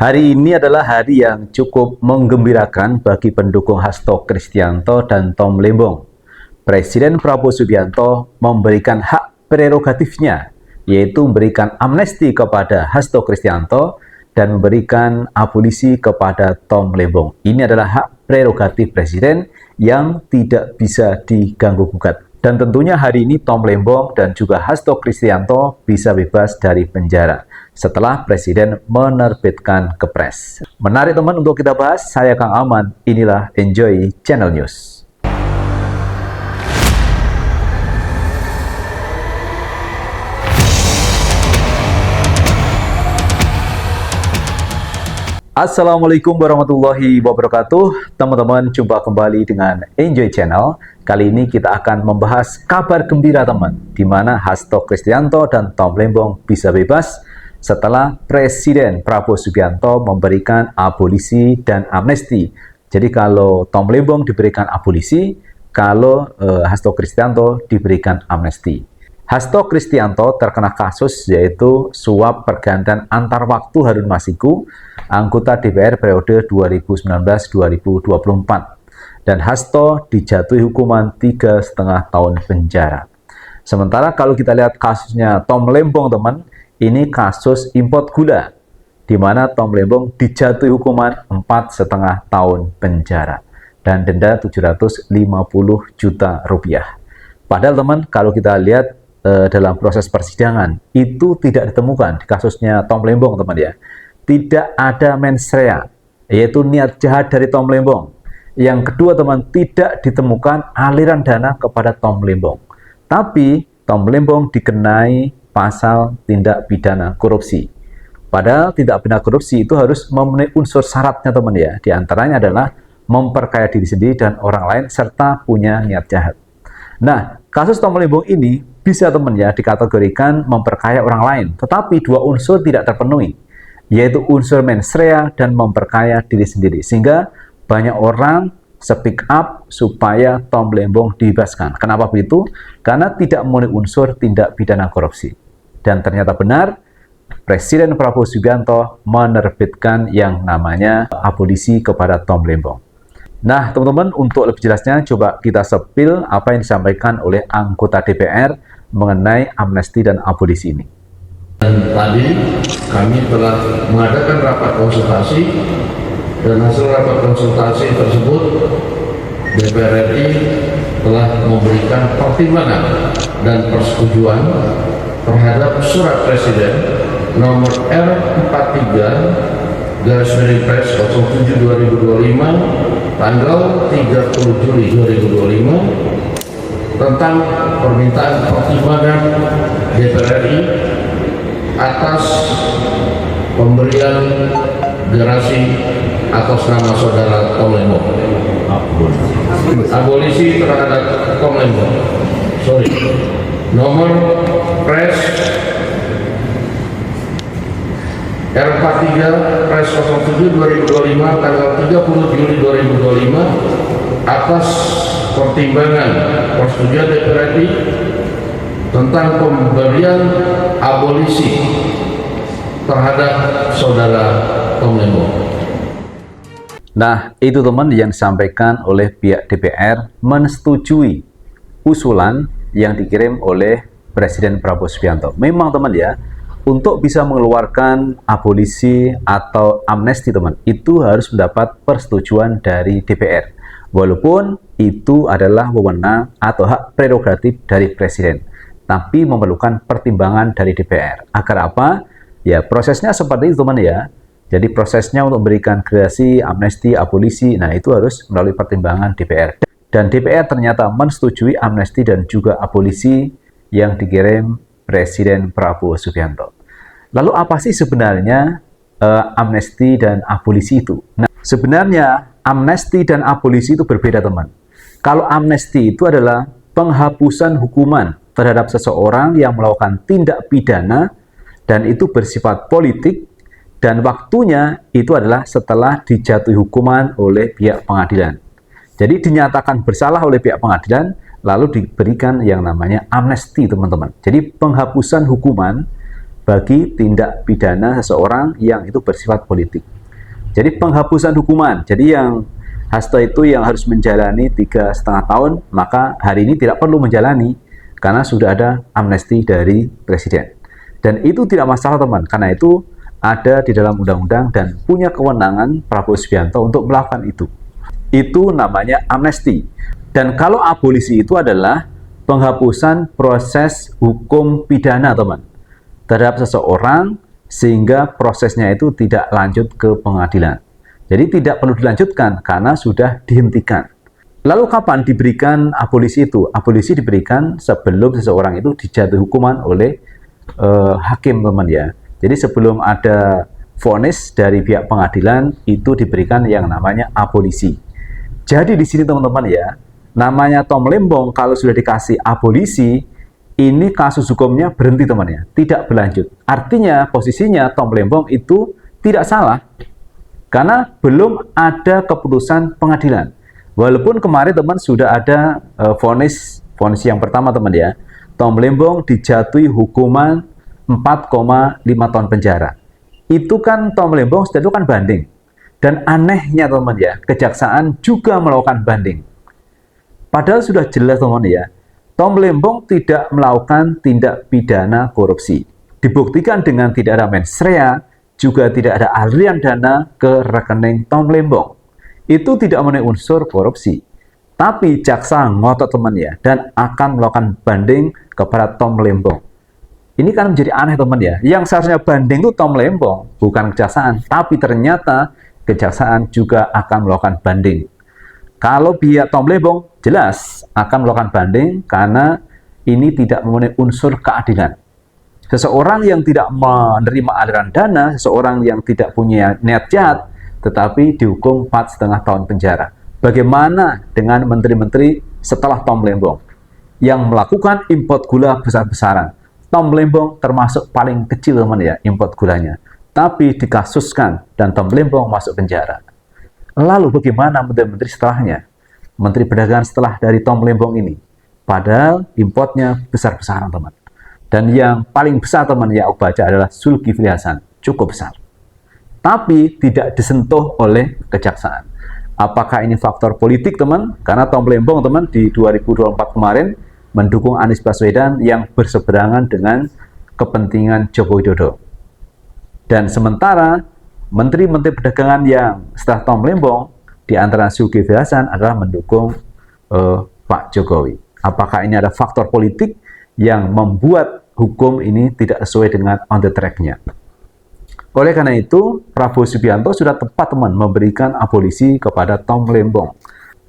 Hari ini adalah hari yang cukup menggembirakan bagi pendukung Hasto Kristianto dan Tom Lembong. Presiden Prabowo Subianto memberikan hak prerogatifnya, yaitu memberikan amnesti kepada Hasto Kristianto dan memberikan abolisi kepada Tom Lembong. Ini adalah hak prerogatif Presiden yang tidak bisa diganggu-gugat. Dan tentunya hari ini Tom Lembong dan juga Hasto Kristianto bisa bebas dari penjara setelah Presiden menerbitkan Kepres. Menarik teman untuk kita bahas, saya Kang Aman, inilah Enjoy Channel News. Assalamualaikum warahmatullahi wabarakatuh. Teman-teman, jumpa kembali dengan Enjoy Channel. Kali ini kita akan membahas kabar gembira teman, di mana Hasto Kristianto dan Tom Lembong bisa bebas setelah Presiden Prabowo Subianto memberikan abolisi dan amnesti. Jadi kalau Tom Lembong diberikan abolisi, kalau Hasto Kristianto diberikan amnesti. Hasto Kristianto terkena kasus yaitu suap pergantian antar waktu Harun Masiku, anggota DPR periode 2019-2024. Dan Hasto dijatuhi hukuman 3,5 tahun penjara. Sementara kalau kita lihat kasusnya Tom Lembong teman, ini kasus import gula, di mana Tom Lembong dijatuhi hukuman 4,5 tahun penjara dan denda 750 juta rupiah. Padahal teman, kalau kita lihat dalam proses persidangan itu tidak ditemukan di kasusnya Tom Lembong teman ya, tidak ada mens rea, yaitu niat jahat dari Tom Lembong. Yang kedua teman, tidak ditemukan aliran dana kepada Tom Lembong, tapi Tom Lembong dikenai pasal tindak pidana korupsi. Padahal tindak pidana korupsi itu harus memenuhi unsur syaratnya teman ya, diantaranya adalah memperkaya diri sendiri dan orang lain serta punya niat jahat. Nah, kasus Tom Lembong ini bisa teman ya dikategorikan memperkaya orang lain, tetapi dua unsur tidak terpenuhi, yaitu unsur mens rea dan memperkaya diri sendiri, sehingga banyak orang speak up supaya Tom Lembong dibebaskan. Kenapa begitu? Karena tidak memenuhi unsur tindak pidana korupsi. Dan ternyata benar, Presiden Prabowo Subianto menerbitkan yang namanya abolisi kepada Tom Lembong. Nah, teman-teman, untuk lebih jelasnya, coba kita sepil apa yang disampaikan oleh anggota DPR mengenai amnesti dan abolisi ini. Dan tadi kami telah mengadakan rapat konsultasi, dan hasil rapat konsultasi tersebut DPR RI telah memberikan pertimbangan dan persetujuan terhadap surat Presiden nomor R43/Pres 07/2025 tanggal 30 Juli 2025 tentang permintaan pertimbangan DPR RI atas pemberian gerasi atas nama saudara Tom Lembong, abolisi terhadap Tom Lembong, nomor Pres R43 Pres 07/2025 tanggal 30 Juli 2025 atas pertimbangan persetujuan DPR RI tentang pemberian abolisi terhadap saudara Tom Lembong. Nah, itu teman yang disampaikan oleh pihak DPR menyetujui usulan yang dikirim oleh Presiden Prabowo Subianto. Memang teman ya, untuk bisa mengeluarkan abolisi atau amnesti teman, itu harus mendapat persetujuan dari DPR. Walaupun itu adalah wewenang atau hak prerogatif dari Presiden, tapi memerlukan pertimbangan dari DPR. Agar apa? Ya, prosesnya seperti itu teman ya. Jadi prosesnya untuk memberikan gerasi, amnesti, abolisi, nah itu harus melalui pertimbangan DPR. Dan DPR ternyata menyetujui amnesti dan juga abolisi yang dikirim Presiden Prabowo Subianto. Lalu apa sih sebenarnya amnesti dan abolisi itu? Nah, sebenarnya amnesti dan abolisi itu berbeda teman. Kalau amnesti itu adalah penghapusan hukuman terhadap seseorang yang melakukan tindak pidana dan itu bersifat politik, dan waktunya itu adalah setelah dijatuhi hukuman oleh pihak pengadilan. Jadi dinyatakan bersalah oleh pihak pengadilan, lalu diberikan yang namanya amnesti teman-teman. Jadi penghapusan hukuman bagi tindak pidana seseorang yang itu bersifat politik. Jadi penghapusan hukuman. Jadi yang Hasto itu yang harus menjalani 3,5 tahun, maka hari ini tidak perlu menjalani karena sudah ada amnesti dari Presiden. Dan itu tidak masalah teman, karena itu ada di dalam undang-undang dan punya kewenangan Prabowo Subianto untuk melakukan itu. Itu namanya amnesti. Dan kalau abolisi itu adalah penghapusan proses hukum pidana teman terhadap seseorang sehingga prosesnya itu tidak lanjut ke pengadilan. Jadi tidak perlu dilanjutkan karena sudah dihentikan. Lalu kapan diberikan abolisi itu? Abolisi diberikan sebelum seseorang itu dijatuhi hukuman oleh hakim teman ya. Jadi sebelum ada vonis dari pihak pengadilan itu diberikan yang namanya abolisi. Jadi di sini teman-teman ya, namanya Tom Lembong kalau sudah dikasih abolisi, ini kasus hukumnya berhenti teman ya, tidak berlanjut. Artinya posisinya Tom Lembong itu tidak salah karena belum ada keputusan pengadilan. Walaupun kemarin teman sudah ada vonis yang pertama teman ya, Tom Lembong dijatuhi hukuman 4,5 tahun penjara. Itu kan Tom Lembong itu kan banding. Dan anehnya teman ya, kejaksaan juga melakukan banding. Padahal sudah jelas teman ya, Tom Lembong tidak melakukan tindak pidana korupsi. Dibuktikan dengan tidak ada mens rea, juga tidak ada aliran dana ke rekening Tom Lembong. Itu tidak memenuhi unsur korupsi. Tapi jaksa ngotot teman ya, dan akan melakukan banding kepada Tom Lembong. Ini kan menjadi aneh teman ya, yang seharusnya banding itu Tom Lembong, bukan kejaksaan. Tapi ternyata kejaksaan juga akan melakukan banding. Kalau pihak Tom Lembong jelas akan melakukan banding karena ini tidak memenuhi unsur keadilan. Seseorang yang tidak menerima aliran dana, seseorang yang tidak punya niat jahat, tetapi dihukum 4,5 tahun penjara. Bagaimana dengan menteri-menteri setelah Tom Lembong yang melakukan import gula besar-besaran? Tom Lembong termasuk paling kecil teman ya import gulanya, tapi dikasuskan dan Tom Lembong masuk penjara. Lalu bagaimana menteri-menteri setelahnya? Menteri Perdagangan setelah dari Tom Lembong ini, padahal importnya besar-besaran teman. Dan yang paling besar teman yang aku baca adalah Zulkifli Hasan, cukup besar. Tapi tidak disentuh oleh kejaksaan. Apakah ini faktor politik teman? Karena Tom Lembong teman di 2024 kemarin mendukung Anies Baswedan yang berseberangan dengan kepentingan Joko Widodo. Dan sementara menteri-menteri perdagangan yang setelah Tom Lembong di antara Zulkifli Hasan adalah mendukung Pak Jokowi. Apakah ini ada faktor politik yang membuat hukum ini tidak sesuai dengan on the track-nya? Oleh karena itu, Prabowo Subianto sudah tepat teman memberikan abolisi kepada Tom Lembong.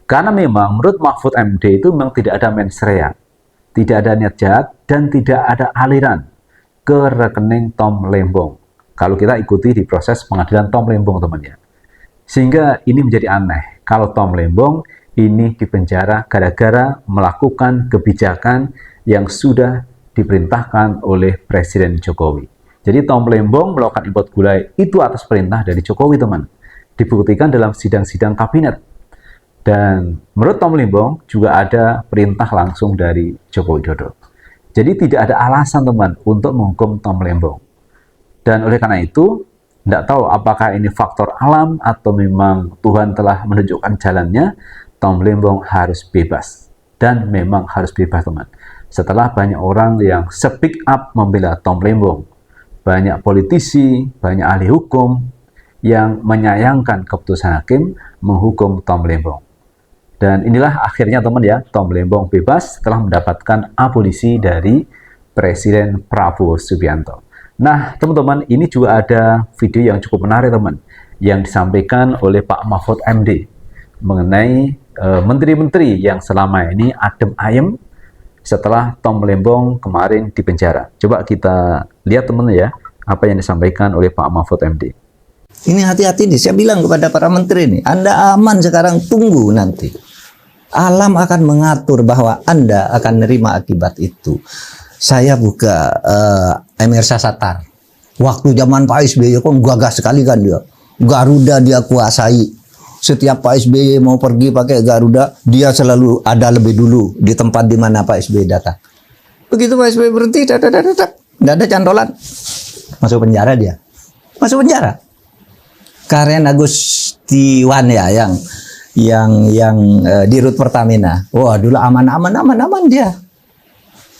Karena memang menurut Mahfud MD itu memang tidak ada mens rea, tidak ada niat jahat, dan tidak ada aliran ke rekening Tom Lembong. Kalau kita ikuti di proses pengadilan Tom Lembong teman-teman. Sehingga ini menjadi aneh kalau Tom Lembong ini dipenjara gara-gara melakukan kebijakan yang sudah diperintahkan oleh Presiden Jokowi. Jadi Tom Lembong melakukan import gula itu atas perintah dari Jokowi teman. Dibuktikan dalam sidang-sidang kabinet. Dan menurut Tom Lembong juga ada perintah langsung dari Joko Widodo. Jadi tidak ada alasan teman untuk menghukum Tom Lembong. Dan oleh karena itu, tidak tahu apakah ini faktor alam atau memang Tuhan telah menunjukkan jalannya, Tom Lembong harus bebas. Dan memang harus bebas teman. Setelah banyak orang yang speak up membela Tom Lembong, banyak politisi, banyak ahli hukum yang menyayangkan keputusan hakim menghukum Tom Lembong. Dan inilah akhirnya teman ya, Tom Lembong bebas setelah mendapatkan abolisi dari Presiden Prabowo Subianto. Nah teman-teman, ini juga ada video yang cukup menarik teman, yang disampaikan oleh Pak Mahfud MD mengenai menteri-menteri yang selama ini adem ayem setelah Tom Lembong kemarin dipenjara. Coba kita lihat teman ya, apa yang disampaikan oleh Pak Mahfud MD. Ini hati-hati nih, saya bilang kepada para menteri nih, Anda aman sekarang, tunggu nanti. Alam akan mengatur bahwa Anda akan nerima akibat itu. Saya buka Emir Sasatar. Waktu zaman Pak SBY kok gagah sekali kan dia. Garuda dia kuasai. Setiap Pak SBY mau pergi pakai Garuda, dia selalu ada lebih dulu di tempat di mana Pak SBY datang. Begitu Pak SBY berhenti, tidak ada cantolan. masuk penjara dia. Masuk penjara. Karen Agustiwan ya yang di Rut Pertamina. Wah, dulu aman dia.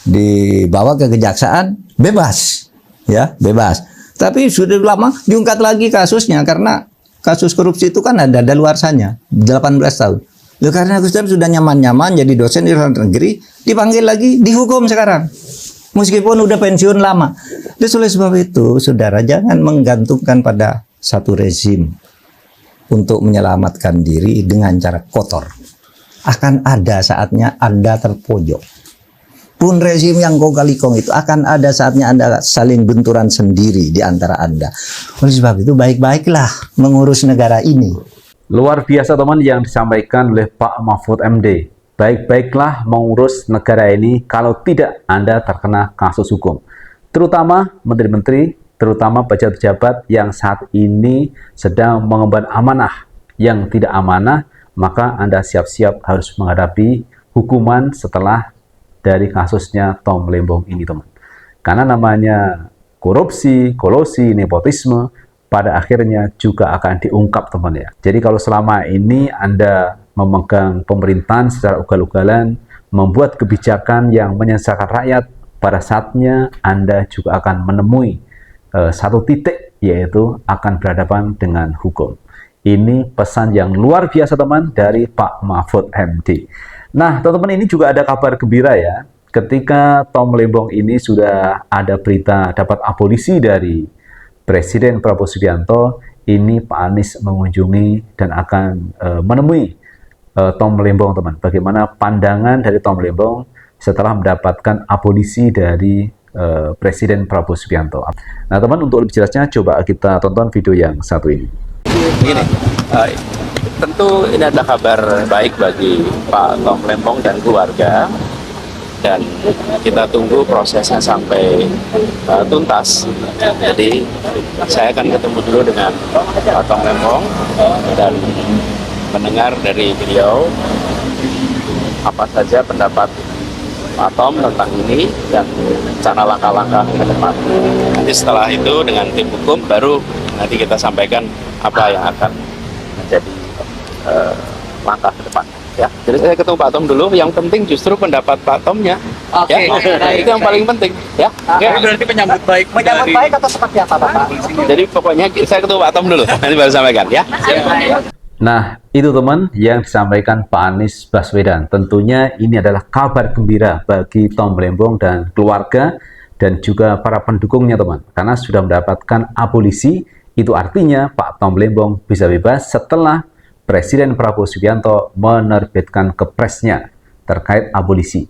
Dibawa ke kejaksaan, bebas. Ya, bebas. Tapi sudah lama diungkap lagi kasusnya karena kasus korupsi itu kan ada daluarsanya 18 tahun. Loh, karena Agustiwan sudah nyaman-nyaman jadi dosen di luar negeri, dipanggil lagi, dihukum sekarang. Meskipun udah pensiun lama. Jadi oleh sebab itu, saudara, jangan menggantungkan pada satu rezim untuk menyelamatkan diri dengan cara kotor. Akan ada saatnya Anda terpojok. Pun rezim yang kong kali kong itu akan ada saatnya Anda saling benturan sendiri di antara Anda. Oleh sebab itu, baik-baiklah mengurus negara ini. Luar biasa teman yang disampaikan oleh Pak Mahfud MD. Baik-baiklah mengurus negara ini kalau tidak Anda terkena kasus hukum. Terutama menteri-menteri, terutama pejabat-pejabat yang saat ini sedang mengemban amanah. Yang tidak amanah, maka Anda siap-siap harus menghadapi hukuman setelah dari kasusnya Tom Lembong ini, teman. Karena namanya korupsi, kolusi, nepotisme, pada akhirnya juga akan diungkap, teman ya. Jadi kalau selama ini Anda memegang pemerintahan secara ugal-ugalan, membuat kebijakan yang menyengsarakan rakyat, pada saatnya Anda juga akan menemui satu titik, yaitu akan berhadapan dengan hukum. Ini pesan yang luar biasa, teman, dari Pak Mahfud MD. Nah, teman-teman, ini juga ada kabar gembira ya. Ketika Tom Lembong ini sudah ada berita dapat abolisi dari Presiden Prabowo Subianto, ini Pak Anies mengunjungi dan akan menemui Tom Lembong, teman. Bagaimana pandangan dari Tom Lembong setelah mendapatkan abolisi dari Presiden Prabowo Subianto. Nah, teman, untuk lebih jelasnya coba kita tonton video yang satu ini. Begini, tentu ini adalah kabar baik bagi Pak Tom Lembong dan keluarga, dan kita tunggu prosesnya sampai tuntas. Jadi saya akan ketemu dulu dengan Pak Tom Lembong dan mendengar dari beliau apa saja pendapat Pak Tom tentang ini dan rencana langkah-langkah ke depan. Nanti setelah itu dengan tim hukum baru nanti kita sampaikan apa yang akan menjadi langkah ke depan. Ya, jadi saya ketemu Pak Tom dulu. Yang penting justru pendapat Pak Tomnya. Oke, ya, itu yang paling penting. Ya, oke. Berarti menyambut baik. Menyambut baik atau seperti apa, Pak? Jadi pokoknya saya ketemu Pak Tom dulu. Nanti baru sampaikan, ya. Nah, itu teman yang disampaikan Pak Anies Baswedan. Tentunya ini adalah kabar gembira bagi Tom Lembong dan keluarga dan juga para pendukungnya, teman. Karena sudah mendapatkan abolisi, itu artinya Pak Tom Lembong bisa bebas setelah Presiden Prabowo Subianto menerbitkan kepresnya terkait abolisi.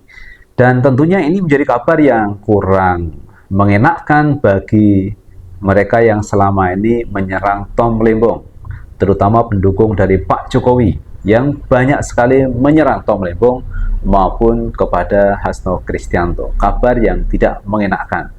Dan tentunya ini menjadi kabar yang kurang mengenakkan bagi mereka yang selama ini menyerang Tom Lembong, terutama pendukung dari Pak Jokowi yang banyak sekali menyerang Tom Lembong maupun kepada Hasto Kristianto. Kabar yang tidak mengenakkan.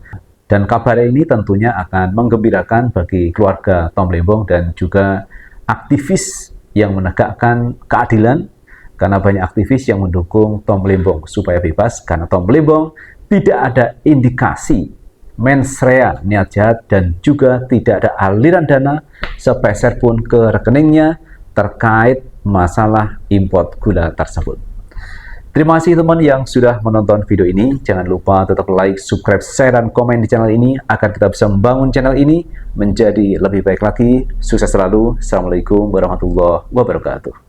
Dan kabar ini tentunya akan menggembirakan bagi keluarga Tom Lembong dan juga aktivis yang menegakkan keadilan, karena banyak aktivis yang mendukung Tom Lembong supaya bebas, karena Tom Lembong tidak ada indikasi mens rea, niat jahat, dan juga tidak ada aliran dana sepeser pun ke rekeningnya terkait masalah import gula tersebut. Terima kasih teman yang sudah menonton video ini. Jangan lupa tetap like, subscribe, share, dan komen di channel ini agar kita bisa membangun channel ini menjadi lebih baik lagi. Sukses selalu. Assalamualaikum warahmatullahi wabarakatuh.